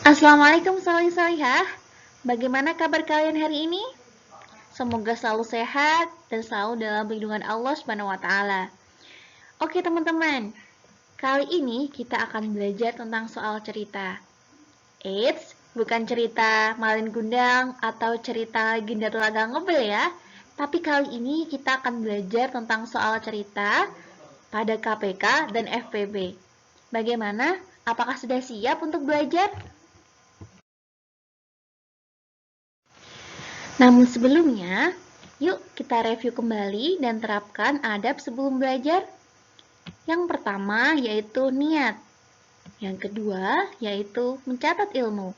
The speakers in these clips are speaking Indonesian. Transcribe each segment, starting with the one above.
Assalamualaikum salih-salihah. Bagaimana kabar kalian hari ini? Semoga selalu sehat dan selalu dalam lindungan Allah Subhanahu wa taala. Oke, teman-teman. Kali ini kita akan belajar tentang soal cerita. Eits, bukan cerita Malin Gundang atau cerita legenda Telaga Ngebel ya. Tapi kali ini kita akan belajar tentang soal cerita pada KPK dan FPB. Bagaimana? Apakah sudah siap untuk belajar? Namun sebelumnya, yuk kita review kembali dan terapkan adab sebelum belajar. Yang pertama yaitu niat. Yang kedua yaitu mencatat ilmu.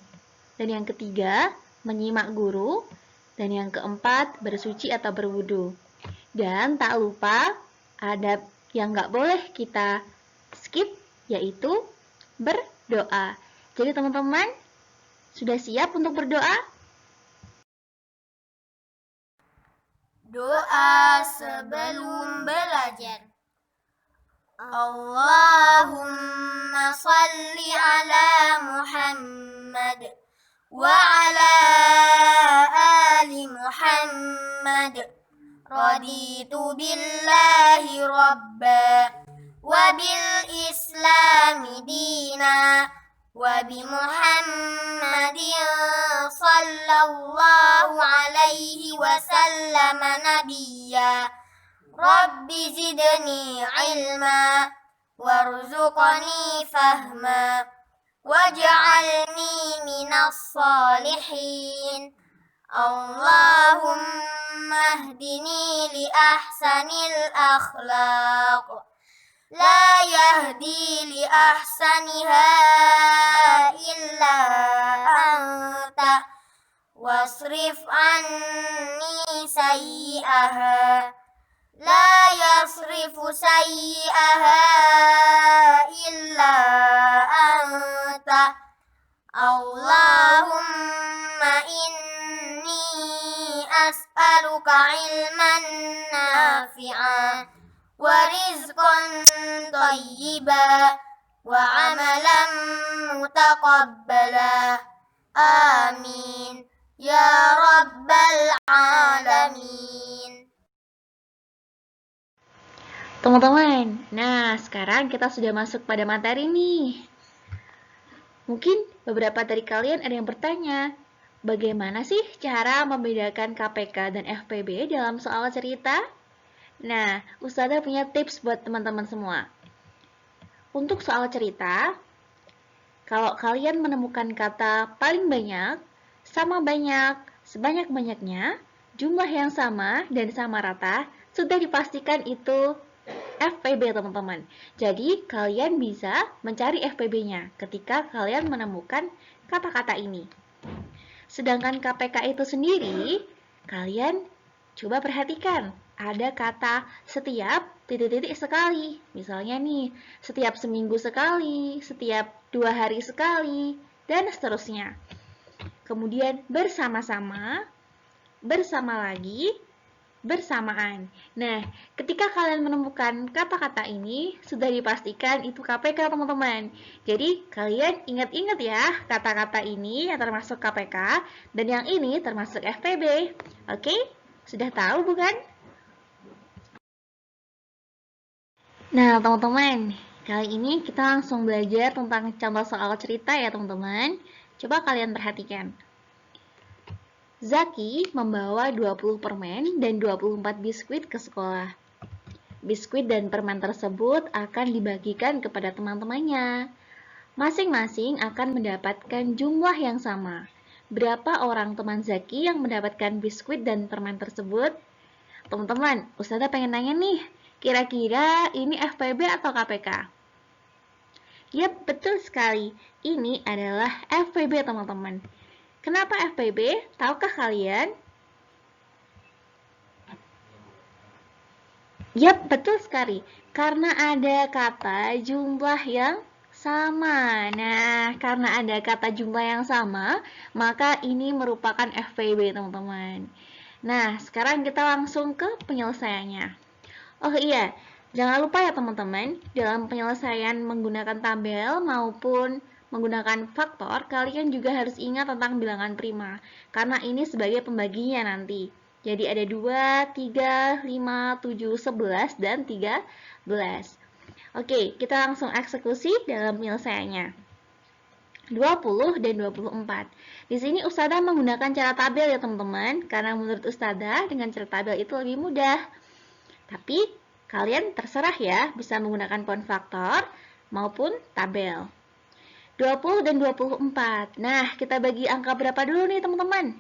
Dan yang ketiga, menyimak guru. Dan yang keempat, bersuci atau berwudu. Dan tak lupa, adab yang nggak boleh kita skip yaitu berdoa. Jadi teman-teman, sudah siap untuk berdoa? Doa sebelum belajar. Allahumma salli ala Muhammad wa ala ali Muhammad. Raditu billahi rabba wa bil islami dina wa bi Muhammadin sallallahu alaihi wasallam nabiyya. Rabbi zidni ilma warzuqni fahma waj'alni minas salihin. Allahumma hdini li ahsanil akhlaq la yahdi li ahsaniha illa anta wasrif anni sayyi'aha la yasrifu sayyi'aha illa anta. Allahumma inni as'aluka ilman nafi'an wa rizqan thayyiban wa amalan mutaqabbala. Amin ya rabbal alamin. Teman-teman, nah sekarang kita sudah masuk pada materi nih. Mungkin beberapa dari kalian ada yang bertanya, bagaimana sih cara membedakan KPK dan FPB dalam soal cerita? Nah, Ustazah punya tips buat teman-teman semua. Untuk soal cerita, kalau kalian menemukan kata paling banyak, sama banyak, sebanyak-banyaknya, jumlah yang sama dan sama rata, sudah dipastikan itu FPB teman-teman. Jadi kalian bisa mencari FPB-nya ketika kalian menemukan kata-kata ini. Sedangkan KPK itu sendiri, kalian coba perhatikan. Ada kata setiap titik-titik sekali. Misalnya nih, setiap seminggu sekali, setiap 2 hari sekali, dan seterusnya. Kemudian bersama-sama, bersama lagi, bersamaan. Nah, ketika kalian menemukan kata-kata ini, sudah dipastikan itu KPK, teman-teman. Jadi, kalian ingat-ingat ya, kata-kata ini yang termasuk KPK, dan yang ini termasuk FPB. Oke? Sudah tahu, bukan? Nah, teman-teman, kali ini kita langsung belajar tentang contoh soal cerita ya, teman-teman. Coba kalian perhatikan. Zaki membawa 20 permen dan 24 biskuit ke sekolah. Biskuit dan permen tersebut akan dibagikan kepada teman-temannya. Masing-masing akan mendapatkan jumlah yang sama. Berapa orang teman Zaki yang mendapatkan biskuit dan permen tersebut? Teman-teman, Ustazah pengen nanya nih, kira-kira ini FPB atau KPK? Yap, betul sekali. Ini adalah FPB, teman-teman. Kenapa FPB? Tahukah kalian? Yap, betul sekali. Karena ada kata jumlah yang sama. Nah, karena ada kata jumlah yang sama, maka ini merupakan FPB, teman-teman. Nah, sekarang kita langsung ke penyelesaiannya. Oh iya, jangan lupa ya teman-teman, dalam penyelesaian menggunakan tabel maupun menggunakan faktor, kalian juga harus ingat tentang bilangan prima, karena ini sebagai pembaginya nanti. Jadi ada 2, 3, 5, 7, 11, dan 13. Oke, kita langsung eksekusi dalam penyelesaiannya. 20 dan 24. Di sini Ustazah menggunakan cara tabel ya teman-teman, karena menurut Ustazah dengan cara tabel itu lebih mudah. Tapi kalian terserah ya, bisa menggunakan poin faktor maupun tabel. 20 dan 24. Nah, kita bagi angka berapa dulu nih teman-teman?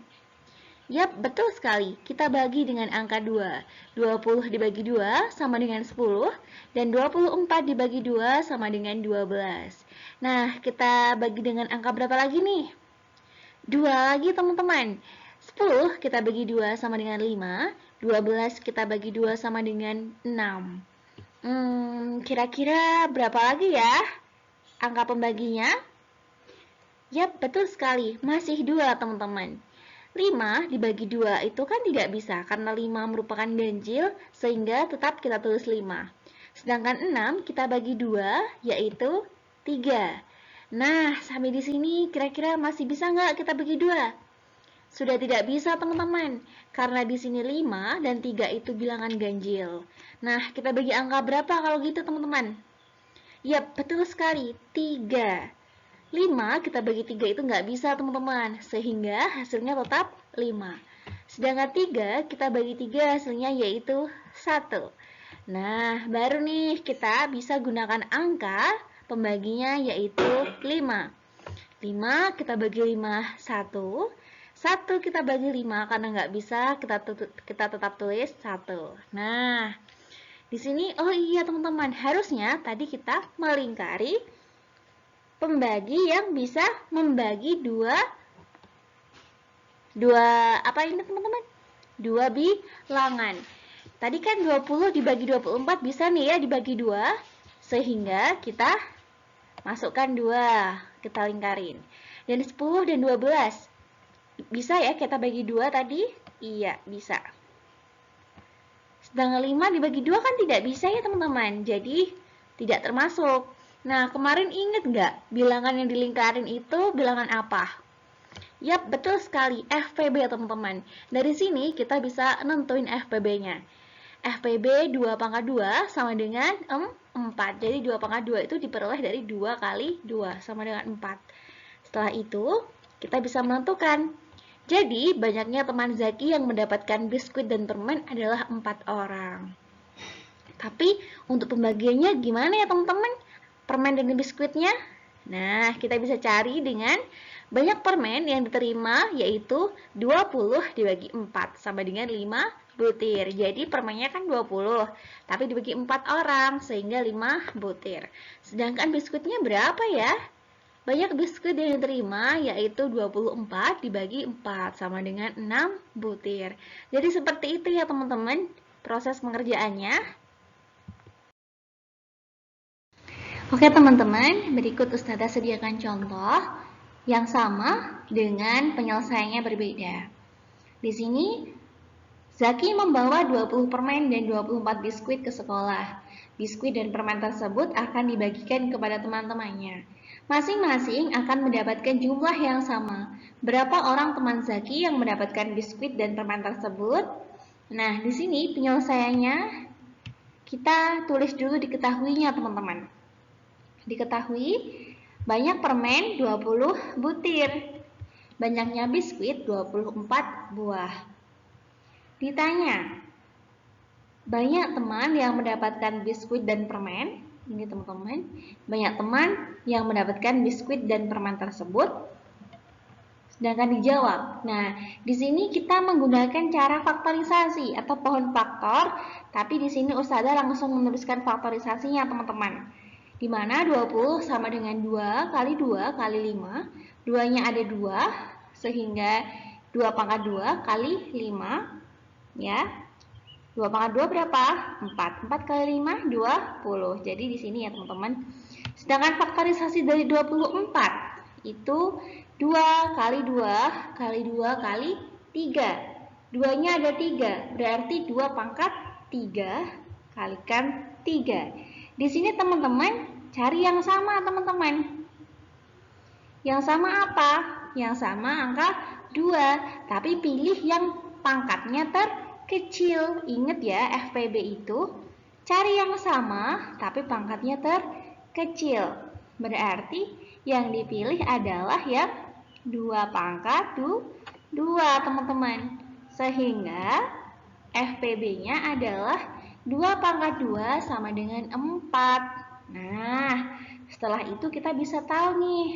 Yap, betul sekali. Kita bagi dengan angka 2. 20 dibagi 2 sama dengan 10, dan 24 dibagi 2 sama dengan 12. Nah, kita bagi dengan angka berapa lagi nih? 2 lagi teman-teman. 10 kita bagi 2 sama dengan 5, 12 kita bagi 2 sama dengan 6. Kira-kira berapa lagi ya angka pembaginya? Yap, betul sekali. Masih 2 teman-teman. 5 dibagi 2 itu kan tidak bisa karena 5 merupakan ganjil sehingga tetap kita tulis 5. Sedangkan 6 kita bagi 2 yaitu 3. Nah, sampai di sini kira-kira masih bisa nggak kita bagi 2? Sudah tidak bisa teman-teman, karena di sini 5 dan 3 itu bilangan ganjil. Nah, kita bagi angka berapa kalau gitu teman-teman? Yap, betul sekali, 3. 5 kita bagi 3 itu nggak bisa teman-teman, sehingga hasilnya tetap 5. Sedangkan 3 kita bagi 3 hasilnya yaitu 1. Nah, baru nih kita bisa gunakan angka pembaginya yaitu 5. 5 kita bagi 5, 1. 1 kita bagi 5 karena nggak bisa kita tetap tulis 1. Nah, di sini oh iya teman-teman, harusnya tadi kita melingkari pembagi yang bisa membagi dua apa ini teman-teman? 2 bilangan. Tadi kan 20 dibagi 24 bisa nih ya dibagi 2, sehingga kita masukkan 2, kita lingkarin. Dan 10 dan 12 bisa ya kita bagi 2 tadi? Iya, bisa. Sedangkan 5 dibagi 2 kan tidak bisa ya teman-teman, jadi tidak termasuk. Nah, kemarin ingat nggak bilangan yang dilingkarin itu bilangan apa? Yap, betul sekali, FPB ya teman-teman. Dari sini kita bisa nentuin FPB-nya. FPB 2 pangkat 2 sama dengan 4. Jadi 2 pangkat 2 itu diperoleh dari 2 kali 2 sama dengan 4. Setelah itu, kita bisa menentukan. Jadi, banyaknya teman Zaki yang mendapatkan biskuit dan permen adalah 4 orang. Tapi, untuk pembagiannya gimana ya teman-teman? Permen dan biskuitnya? Nah, kita bisa cari dengan banyak permen yang diterima, yaitu 20 dibagi 4, sama dengan 5 butir. Jadi, permennya kan 20, tapi dibagi 4 orang, sehingga 5 butir. Sedangkan biskuitnya berapa ya? Banyak biskuit yang diterima yaitu 24 dibagi 4 sama dengan 6 butir. Jadi seperti itu ya teman-teman proses pengerjaannya. Oke teman-teman, berikut Ustazah sediakan contoh yang sama dengan penyelesaiannya berbeda. Di sini Zaki membawa 20 permen dan 24 biskuit ke sekolah. Biskuit dan permen tersebut akan dibagikan kepada teman-temannya. Masing-masing akan mendapatkan jumlah yang sama. Berapa orang teman Zaki yang mendapatkan biskuit dan permen tersebut? Nah, di sini penyelesaiannya kita tulis dulu diketahuinya, teman-teman. Diketahui banyak permen 20 butir. Banyaknya biskuit 24 buah. Ditanya, banyak teman yang mendapatkan biskuit dan permen. Ini teman-teman, banyak teman yang mendapatkan biskuit dan permen tersebut. Sedangkan dijawab. Nah, di sini kita menggunakan cara faktorisasi atau pohon faktor, tapi di sini Ustazah langsung menuliskan faktorisasinya, teman-teman. Di mana 20 sama dengan 2 kali 2 kali 5. 2-nya ada 2, sehingga 2 pangkat 2 kali 5, ya. 2 pangkat 2 berapa? 4. 4 kali 5, 20. Jadi di sini ya teman-teman. Sedangkan faktorisasi dari 24 itu 2 kali 2 kali 2 kali 3. 2-nya ada 3, berarti 2 pangkat 3 kalikan 3. Di sini teman-teman cari yang sama teman-teman. Yang sama apa? Yang sama angka 2, tapi pilih yang pangkatnya terkecil. Ingat ya, FPB itu cari yang sama, tapi pangkatnya terkecil. Berarti yang dipilih adalah yang 2 pangkat 2, teman-teman. Sehingga FPB-nya adalah 2 pangkat 2 sama dengan 4. Nah, setelah itu kita bisa tahu nih.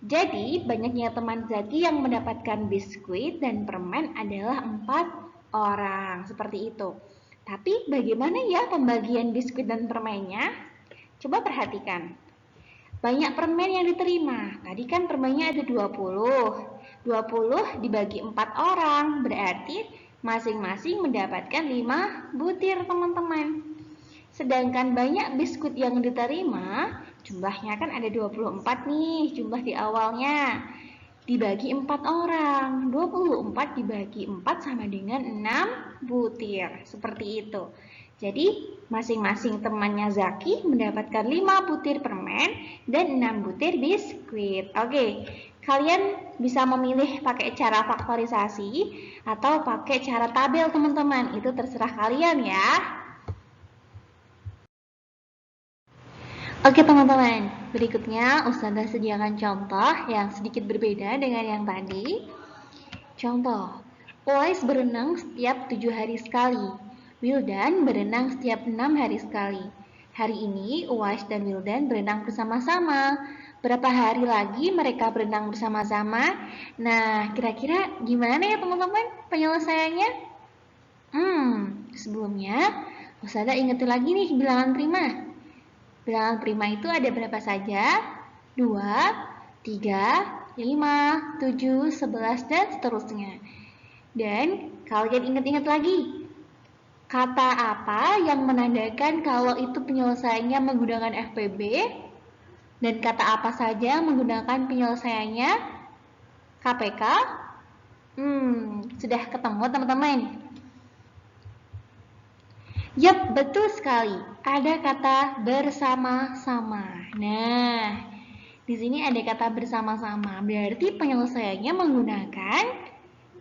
Jadi, banyaknya teman Zaki yang mendapatkan biskuit dan permen adalah 4 orang. Seperti itu. Tapi bagaimana ya pembagian biskuit dan permennya? Coba perhatikan. Banyak permen yang diterima. Tadi kan permennya ada 20. 20 dibagi 4 orang. Berarti masing-masing mendapatkan 5 butir, teman-teman. Sedangkan banyak biskuit yang diterima, jumlahnya kan ada 24 nih, jumlah di awalnya. Dibagi 4 orang, 24 dibagi 4 sama dengan 6 butir, seperti itu. Jadi, masing-masing temannya Zaki mendapatkan 5 butir permen dan 6 butir biskuit. Oke, kalian bisa memilih pakai cara faktorisasi atau pakai cara tabel, teman-teman. Itu terserah kalian ya. Oke teman-teman, berikutnya Ustazah sediakan contoh yang sedikit berbeda dengan yang tadi. Contoh, Uwais berenang setiap 7 hari sekali. Wildan berenang setiap 6 hari sekali. Hari ini Uwais dan Wildan berenang bersama-sama. Berapa hari lagi mereka berenang bersama-sama? Nah, kira-kira gimana ya teman-teman penyelesaiannya? Sebelumnya Ustazah ingetin lagi nih bilangan prima. Bilangan prima itu ada berapa saja? 2, 3, 5, 7, 11, dan seterusnya. Dan kalian ingat-ingat lagi, kata apa yang menandakan kalau itu penyelesaiannya menggunakan FPB? Dan kata apa saja menggunakan penyelesaiannya KPK? Sudah ketemu teman-teman? Yap, betul sekali. Ada kata bersama-sama. Nah, di sini ada kata bersama-sama. Berarti penyelesaiannya menggunakan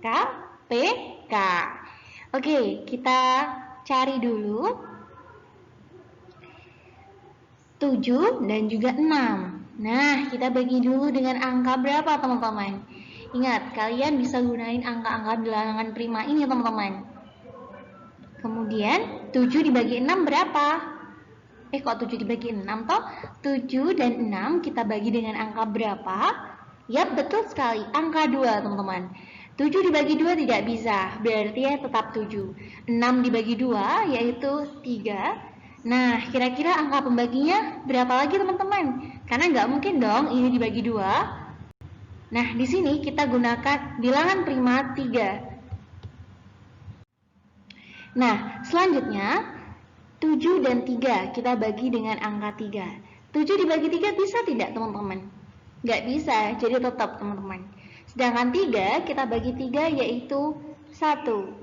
KPK. Oke, kita cari dulu 7 dan juga 6. Nah, kita bagi dulu dengan angka berapa, teman-teman? Ingat, kalian bisa gunain angka-angka bilangan prima ini, teman-teman. Kemudian 7 dibagi 6 berapa? Kok 7 dibagi 6 toh? 7 dan 6 kita bagi dengan angka berapa? Yap, betul sekali, angka 2 teman-teman. 7 dibagi 2 tidak bisa, berarti ya tetap 7. 6 dibagi 2 yaitu 3. Nah, kira-kira angka pembaginya berapa lagi teman-teman? Karena nggak mungkin dong ini dibagi 2. Nah, di sini kita gunakan bilangan prima 3. Nah, selanjutnya 7 dan 3 kita bagi dengan angka 3. 7 dibagi 3 bisa tidak teman-teman? Nggak bisa, jadi tetap teman-teman. Sedangkan 3 kita bagi 3 yaitu 1.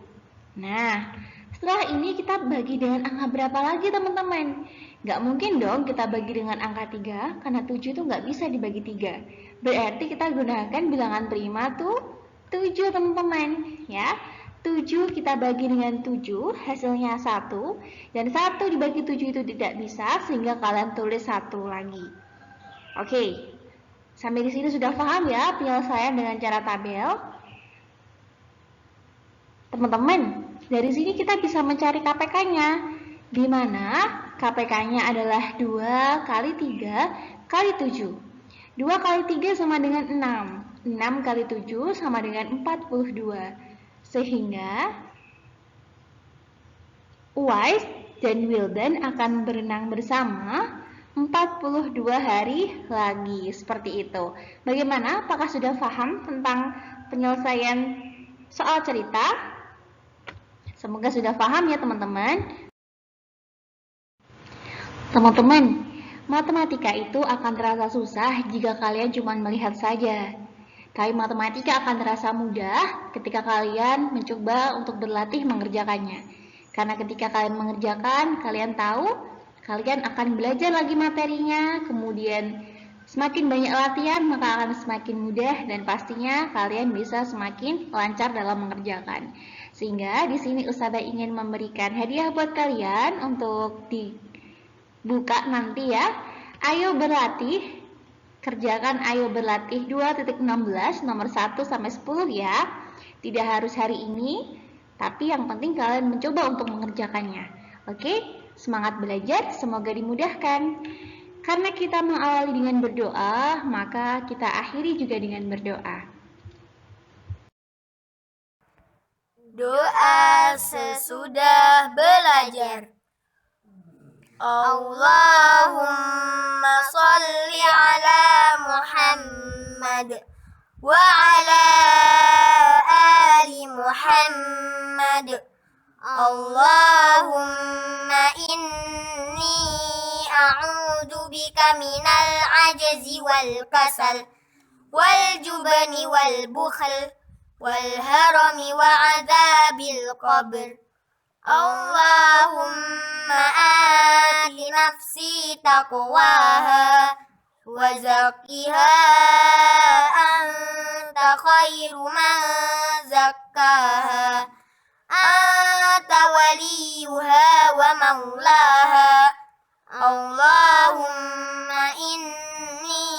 Nah, setelah ini kita bagi dengan angka berapa lagi teman-teman? Nggak mungkin dong kita bagi dengan angka 3, karena 7 itu nggak bisa dibagi 3. Berarti kita gunakan bilangan prima tuh 7 teman-teman, ya. 7 kita bagi dengan 7, hasilnya 1. Dan 1 dibagi 7 itu tidak bisa, sehingga kalian tulis 1 lagi. Oke, sampai di sini sudah paham ya penyelesaian dengan cara tabel? Teman-teman, dari sini kita bisa mencari KPK-nya. Di mana KPK-nya adalah 2 kali 3 kali 7. 2 kali 3 sama dengan 6. 6 kali 7 sama dengan 42. Sehingga Uwais dan Wildan akan berenang bersama 42 hari lagi. Seperti itu. Bagaimana? Apakah sudah paham tentang penyelesaian soal cerita? Semoga sudah paham ya teman-teman. Teman-teman, matematika itu akan terasa susah jika kalian cuma melihat saja. Tapi matematika akan terasa mudah ketika kalian mencoba untuk berlatih mengerjakannya. Karena ketika kalian mengerjakan, kalian tahu, kalian akan belajar lagi materinya, kemudian Semakin banyak latihan, maka akan semakin mudah dan pastinya kalian bisa semakin lancar dalam mengerjakan. Sehingga di sini Ustazah ingin memberikan hadiah buat kalian untuk dibuka nanti ya. Ayo berlatih, kerjakan ayo berlatih 2.16 nomor 1 sampai 10 ya. Tidak harus hari ini, tapi yang penting kalian mencoba untuk mengerjakannya. Oke, semangat belajar, semoga dimudahkan. Karena kita mengawali dengan berdoa, maka kita akhiri juga dengan berdoa. Doa sesudah belajar. Allahumma salli ala Muhammad wa ala ali Muhammad. Allahumma inni a'udzu bika minal ajzi wal kasal wal jubni wal bukhl wal harami wa adzabil qabr. Allahumma ati nafsi taqwaha wa zakkiha anta khairu man zakkaha anta waliyuha wa maulaha. Allahumma inni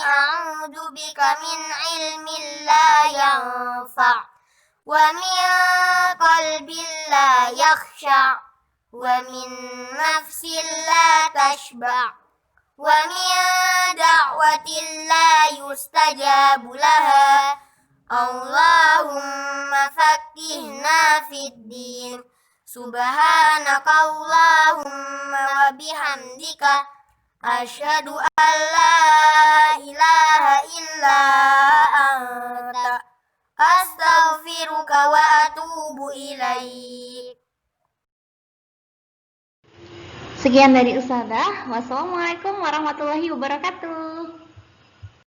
a'udzu bika min ilmin la yanfa' wa min qalbin la yakhsha' wa min nafsin la tashba' wa min da'watin la yustajabu laha. Allahumma faqqihna fid din. Subhanaka Allahumma wa bihamdika asyhadu an la ilaha illa anta astaghfiruka wa atubu ilaik. Sekian dari Ustazah. Wassalamualaikum warahmatullahi wabarakatuh.